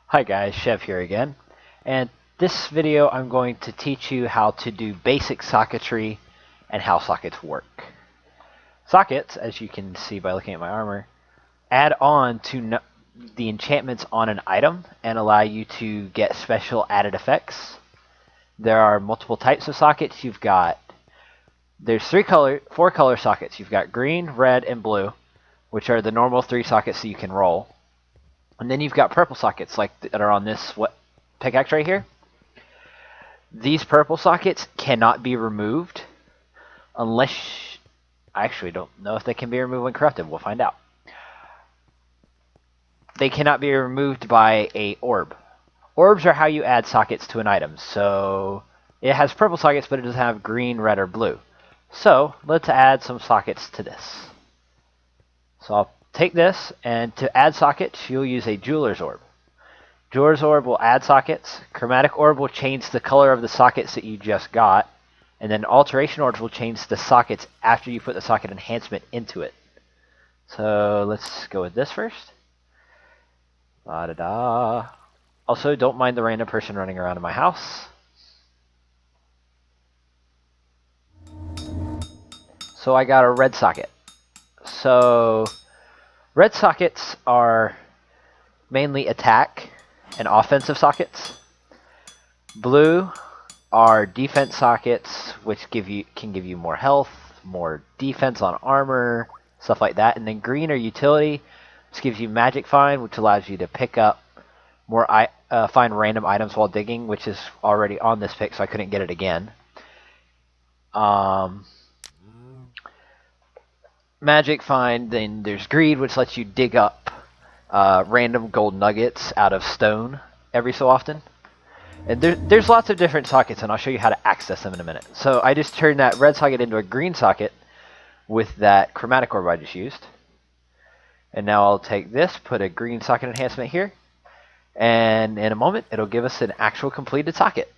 Hi guys, Chev here again, and this video I'm going to teach you how to do basic socketry and how sockets work. Sockets, as you can see by looking at my armor, add on to the enchantments on an item and allow you to get special added effects. There are multiple types of sockets. There's four color sockets. You've got green, red, and blue, which are the normal three sockets that you can roll. And then you've got purple sockets like that are on this pickaxe right here. These purple sockets cannot be removed unless I actually don't know if they can be removed when corrupted. We'll find out. They cannot be removed by a orb. Orbs are how you add sockets to an item. So it has purple sockets, but it doesn't have green, red, or blue. So let's add some sockets to this. So I'll take this, and to add sockets, you'll use a jeweler's orb. Jeweler's orb will add sockets. Chromatic orb will change the color of the sockets that you just got. And then alteration orbs will change the sockets after you put the socket enhancement into it. So let's go with this first. La-da-da. Also, don't mind the random person running around in my house. So I got a red socket. So red sockets are mainly attack and offensive sockets. Blue are defense sockets, which can give you more health, more defense on armor, stuff like that. And then green are utility, which gives you magic find, which allows you to pick up more find random items while digging, which is already on this pick, so I couldn't get it again. Magic find, then there's greed, which lets you dig up random gold nuggets out of stone every so often. And there's lots of different sockets, and I'll show you how to access them in a minute. So I just turned that red socket into a green socket with that chromatic orb I just used. And now I'll take this, put a green socket enhancement here, and in a moment it'll give us an actual completed socket.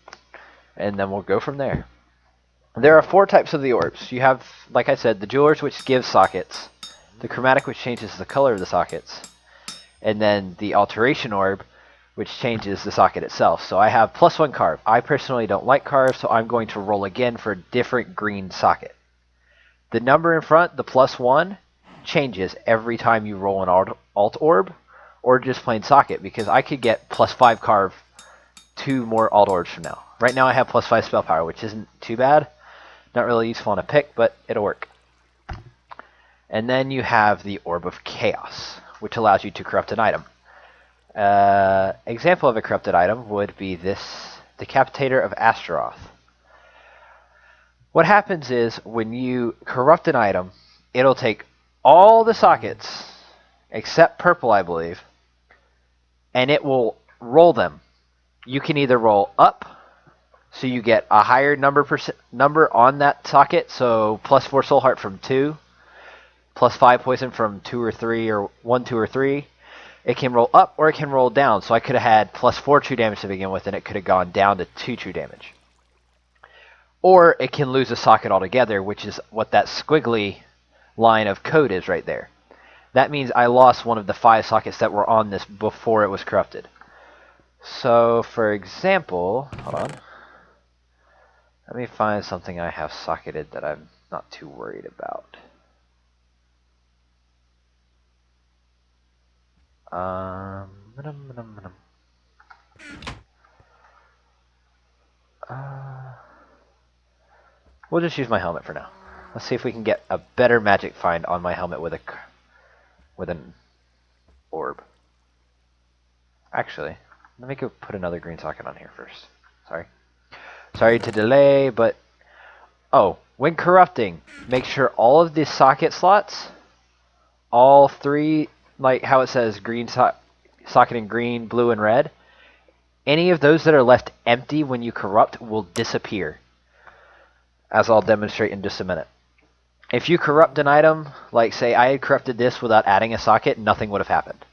And then we'll go from there. There are four types of the orbs. You have, like I said, the jewelers, which gives sockets, the chromatic, which changes the color of the sockets, and then the alteration orb, which changes the socket itself. So I have +1 carve. I personally don't like carve, so I'm going to roll again for a different green socket. The number in front, the +1, changes every time you roll an alt orb or just plain socket, because I could get +5 carve 2 more alt orbs from now. Right now I have +5 spell power, which isn't too bad. Not really useful on a pick, but it'll work. And then you have the Orb of Chaos, which allows you to corrupt an item. Example of a corrupted item would be this Decapitator of Astaroth. What happens is when you corrupt an item, it'll take all the sockets, except purple, I believe, and it will roll them. You can either roll up, so you get a higher number on that socket, so +4 soul heart from 2, +5 poison from 2 or 3, or 1, 2, or 3. It can roll up or it can roll down, so I could have had +4 true damage to begin with, and it could have gone down to 2 true damage. Or it can lose a socket altogether, which is what that squiggly line of code is right there. That means I lost one of the 5 sockets that were on this before it was corrupted. So, for example, hold on. Let me find something I have socketed that I'm not too worried about. We'll just use my helmet for now. Let's see if we can get a better magic find on my helmet with an orb. Actually, let me go put another green socket on here first. Sorry to delay, but when corrupting, make sure all of the socket slots, all 3, like how it says green socket in green, blue, and red, any of those that are left empty when you corrupt will disappear, as I'll demonstrate in just a minute. If you corrupt an item, like say I had corrupted this without adding a socket, nothing would have happened.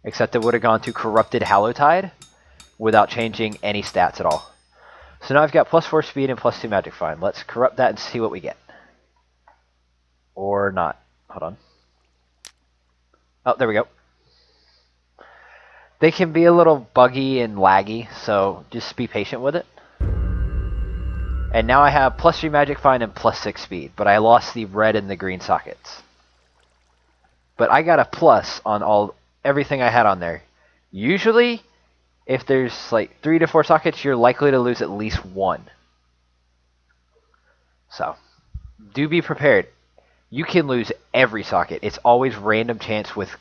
Except it would have gone to corrupted Hallowtide without changing any stats at all. So now I've got +4 speed and +2 magic find. Let's corrupt that and see what we get. Or not. Hold on. Oh, there we go. They can be a little buggy and laggy, so just be patient with it. And now I have +3 magic find and +6 speed, but I lost the red and the green sockets. But I got a plus on everything I had on there. Usually, if there's like 3 to 4 sockets, you're likely to lose at least one. So, do be prepared. You can lose every socket. It's always random chance with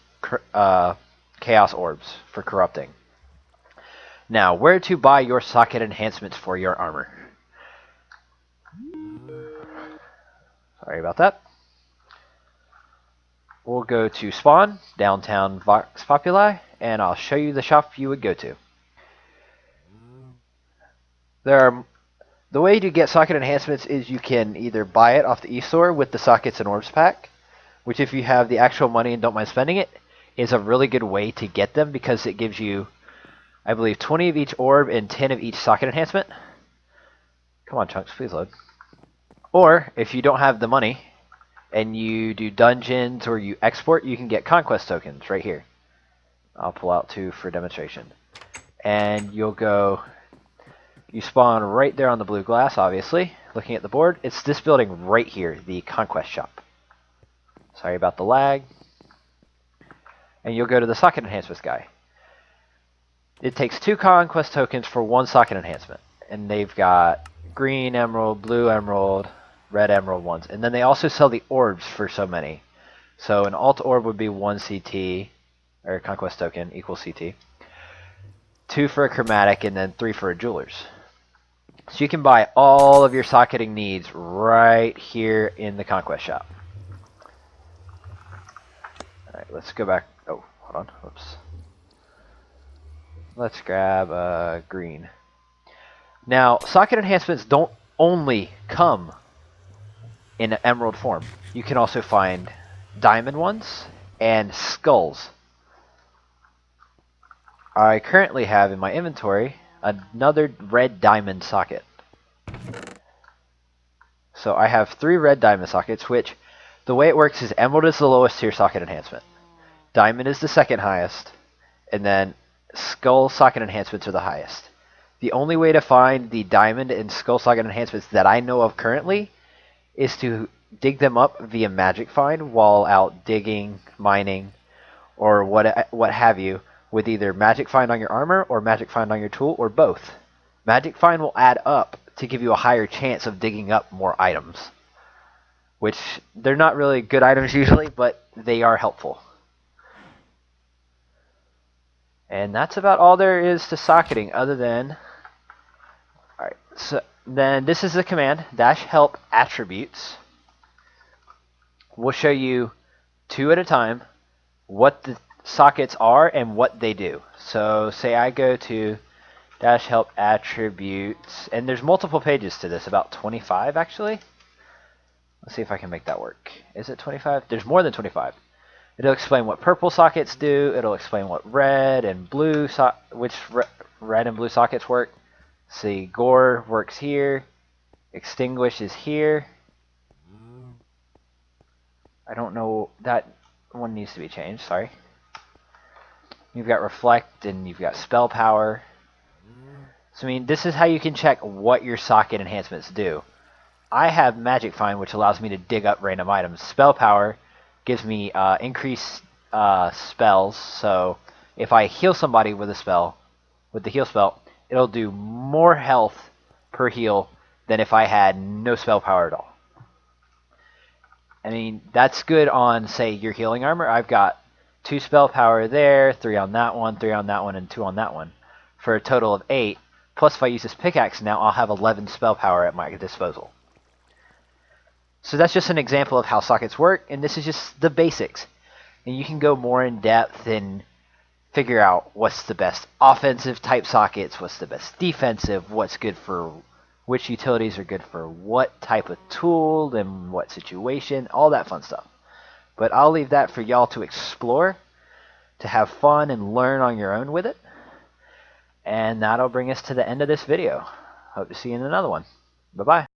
chaos orbs for corrupting. Now, where to buy your socket enhancements for your armor? Sorry about that. We'll go to Spawn, downtown Vox Populi, and I'll show you the shop you would go to. The way to get socket enhancements is you can either buy it off the eStore with the sockets and orbs pack, which if you have the actual money and don't mind spending it, is a really good way to get them because it gives you, I believe, 20 of each orb and 10 of each socket enhancement. Come on, Chunks, please load. Or, if you don't have the money, and you do dungeons or you export, you can get conquest tokens right here. I'll pull out 2 for demonstration. And you'll go, you spawn right there on the blue glass, obviously. Looking at the board, it's this building right here, the conquest shop. Sorry about the lag. And you'll go to the socket enhancements guy. It takes 2 conquest tokens for 1 socket enhancement. And they've got green emerald, blue emerald, red emerald ones. And then they also sell the orbs for so many. So an alt orb would be 1 CT, or conquest token equals CT. 2 for a chromatic, and then 3 for a jeweler's. So you can buy all of your socketing needs right here in the conquest shop. Alright, let's go back. Oh, hold on. Whoops. Let's grab green. Now, socket enhancements don't only come in emerald form. You can also find diamond ones and skulls. I currently have in my inventory another red diamond socket. So I have 3 red diamond sockets, which the way it works is emerald is the lowest tier socket enhancement. Diamond is the second highest, and then skull socket enhancements are the highest. The only way to find the diamond and skull socket enhancements that I know of currently is to dig them up via magic find while out digging, mining, or what have you, with either magic find on your armor or magic find on your tool, or both. Magic find will add up to give you a higher chance of digging up more items, which they're not really good items usually, but they are helpful. And that's about all there is to socketing, other than, alright, so then this is the command, -help attributes. We'll show you 2 at a time what the sockets are and what they do. So say I go to -help attributes, and there's multiple pages to this, about 25 actually. Let's see if I can make that work. Is it 25? There's more than 25. It'll explain what purple sockets do. It'll explain what red and blue red and blue sockets work. See, gore works here. Extinguish is here. I don't know, that one needs to be changed, sorry. You've got reflect and you've got spell power. So I mean, this is how you can check what your socket enhancements do. I have magic find, which allows me to dig up random items. Spell power gives me increased spells, so if I heal somebody with a spell, with the heal spell, it'll do more health per heal than if I had no spell power at all. I mean, that's good on, say, your healing armor. I've got 2 spell power there, 3 on that one, 3 on that one, and 2 on that one, for a total of 8. Plus, if I use this pickaxe now, I'll have 11 spell power at my disposal. So that's just an example of how sockets work, and this is just the basics. And you can go more in depth and figure out what's the best offensive type sockets, what's the best defensive, what's good for which utilities are good for what type of tool and what situation, all that fun stuff. But I'll leave that for y'all to explore, to have fun and learn on your own with it. And that'll bring us to the end of this video. Hope to see you in another one. Bye-bye.